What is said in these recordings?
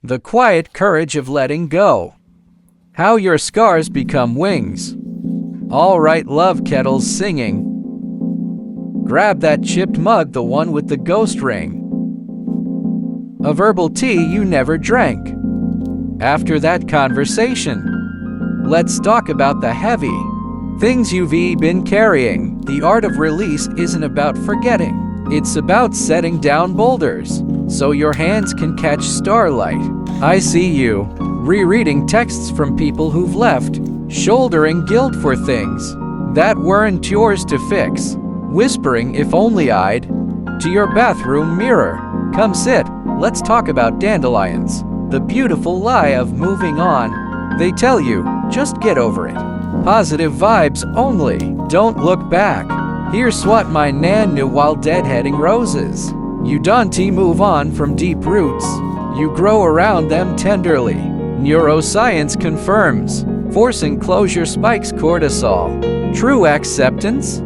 The quiet courage of letting go. How your scars become wings. All right, love kettles singing. Grab that chipped mug, the one with the ghost ring. A verbal tea you never drank. After that conversation, let's talk about the heavy things you've been carrying. The art of release isn't about forgetting. It's about setting down boulders so your hands can catch starlight. I see you rereading texts from people who've left, shouldering guilt for things that weren't yours to fix, whispering if only I'd to your bathroom mirror. Come sit, let's talk about dandelions, the beautiful lie of moving on. They tell you, just get over it. Positive vibes only, don't look back. Here's what my nan knew while deadheading roses. You don't move on from deep roots, you grow around them tenderly. Neuroscience confirms, forcing closure spikes cortisol. True acceptance?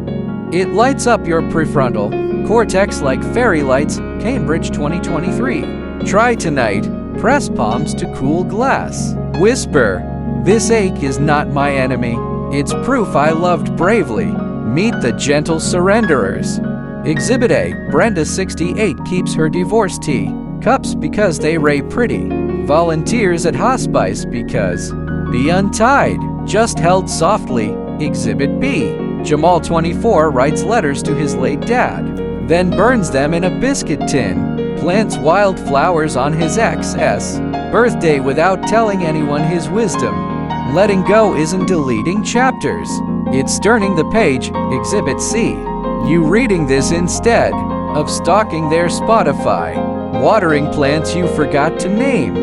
It lights up your prefrontal cortex like fairy lights. Cambridge 2023. Try tonight, press palms to cool glass. Whisper, this ache is not my enemy. It's proof I loved bravely. Meet the gentle surrenderers. Exhibit A, Brenda 68 keeps her divorce tea cups because they ray pretty. Volunteers at hospice because be untied, just held softly. Exhibit B, Jamal 24 writes letters to his late dad, then burns them in a biscuit tin. Plants wildflowers on his ex's birthday without telling anyone his wisdom. Letting go isn't deleting chapters, it's turning the page. Exhibit C, you reading this instead of stalking their Spotify. Watering plants you forgot to name,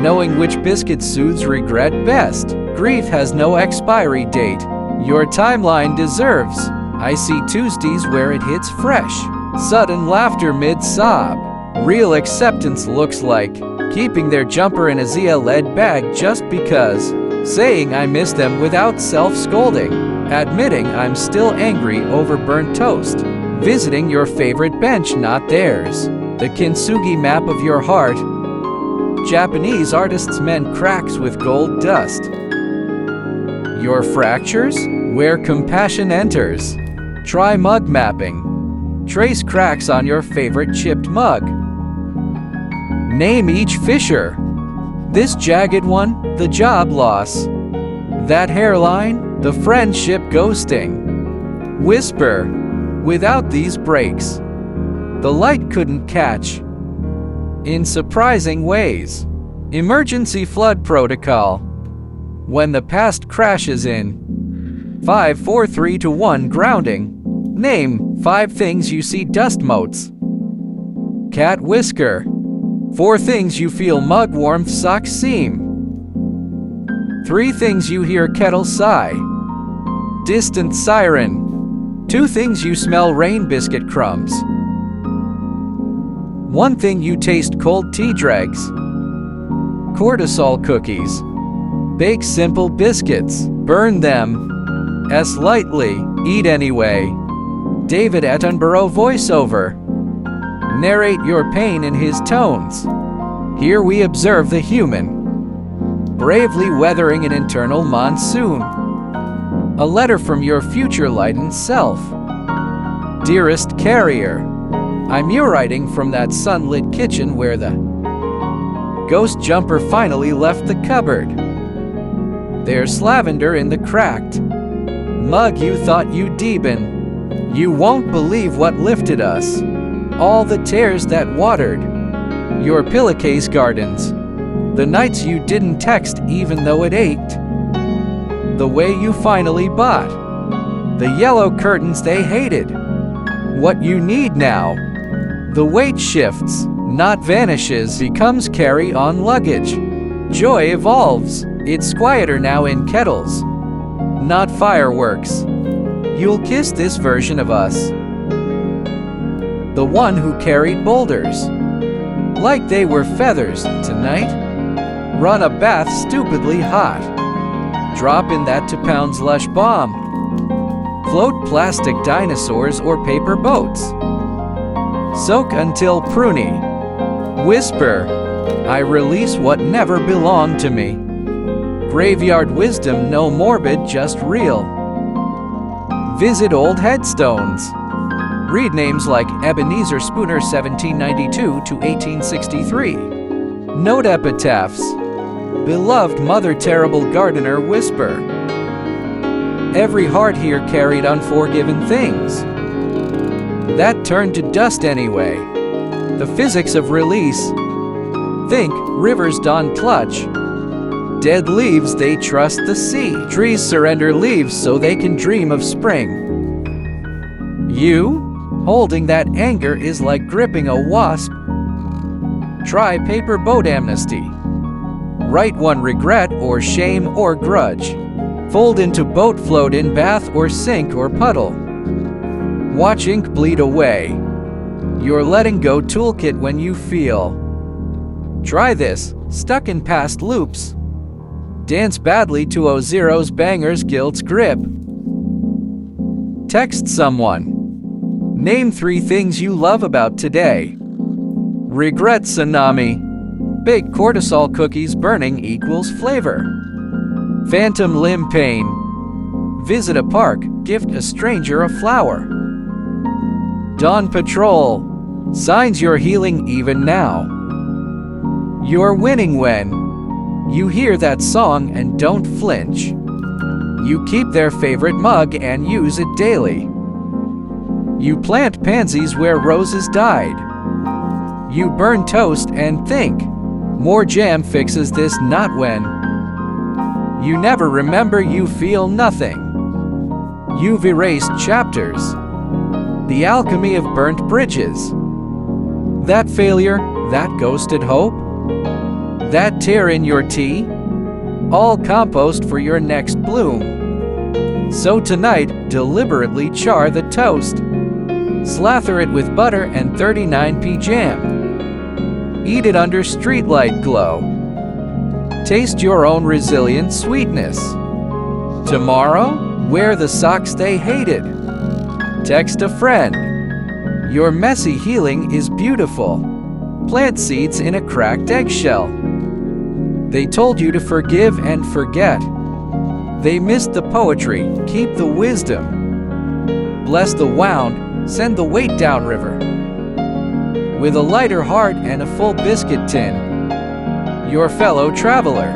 knowing which biscuit soothes regret best. Grief has no expiry date, your timeline deserves. I see Tuesdays where it hits fresh, sudden laughter mid-sob. Real acceptance looks like keeping their jumper in a Zia-led bag just because, saying I miss them without self-scolding, admitting I'm still angry over burnt toast, visiting your favorite bench not theirs, the kintsugi map of your heart. Japanese artists mend cracks with gold dust. Your fractures? Where compassion enters. Try mug mapping. Trace cracks on your favorite chipped mug. Name each fissure. This jagged one, the job loss. That hairline, the friendship ghosting. Whisper, without these breaks, the light couldn't catch. In surprising ways. Emergency flood protocol. When the past crashes in. 5, 4, 3, 2, 1 grounding. Name 5 things you see dust motes. Cat whisker. 4 things you feel mug warmth sock seam. 3 things you hear kettle sigh. Distant siren. 2 things you smell rain biscuit crumbs. 1 thing you taste cold tea dregs. Cortisol cookies. Bake simple biscuits. Burn them as lightly. Eat anyway. David Attenborough voiceover. Narrate your pain in his tones. Here we observe the human bravely weathering an internal monsoon. A letter from your future lightened self. Dearest carrier, I'm writing from that sunlit kitchen where the ghost jumper finally left the cupboard. There's lavender in the cracked mug you thought you'd deepen. You won't believe what lifted us. All the tears that watered your pillowcase gardens. The nights you didn't text even though it ached. The way you finally bought the yellow curtains they hated. What you need now. The weight shifts, not vanishes, becomes carry-on luggage. Joy evolves. It's quieter now in kettles, not fireworks. You'll kiss this version of us. The one who carried boulders like they were feathers tonight. Run a bath stupidly hot. Drop in that 2 pounds lush bomb. Float plastic dinosaurs or paper boats. Soak until pruny. Whisper, I release what never belonged to me. Graveyard wisdom, no morbid, just real. Visit old headstones. Read names like Ebenezer Spooner 1792 to 1863. Note epitaphs. Beloved Mother, terrible gardener, whisper. Every heart here carried unforgiven things that turned to dust anyway. The physics of release. Think, rivers don clutch. Dead leaves, they trust the sea. Trees surrender leaves so they can dream of spring. You, holding that anger is like gripping a wasp. Try paper boat amnesty. Write one regret or shame or grudge. Fold into boat, float in bath or sink or puddle. Watch ink bleed away. Your letting go toolkit when you feel. Try this, stuck in past loops. Dance badly to O0's bangers, guilt's grip. Text someone. Name 3 things you love about today. Regret tsunami. Bake cortisol cookies, burning equals flavor. Phantom limb pain. Visit a park, gift a stranger a flower. Dawn patrol. Signs you're healing even now. You're winning when you hear that song and don't flinch. You keep their favorite mug and use it daily. You plant pansies where roses died. You burn toast and think, more jam fixes this, not when. You never remember, you feel nothing. You've erased chapters. The alchemy of burnt bridges. That failure, that ghosted hope, that tear in your tea, all compost for your next bloom. So tonight, deliberately char the toast. Slather it with butter and 39p jam. Eat it under streetlight glow. Taste your own resilient sweetness. Tomorrow, wear the socks they hated. Text a friend. Your messy healing is beautiful. Plant seeds in a cracked eggshell. They told you to forgive and forget. They missed the poetry, keep the wisdom. Bless the wound, send the weight downriver. With a lighter heart and a full biscuit tin. Your fellow traveler.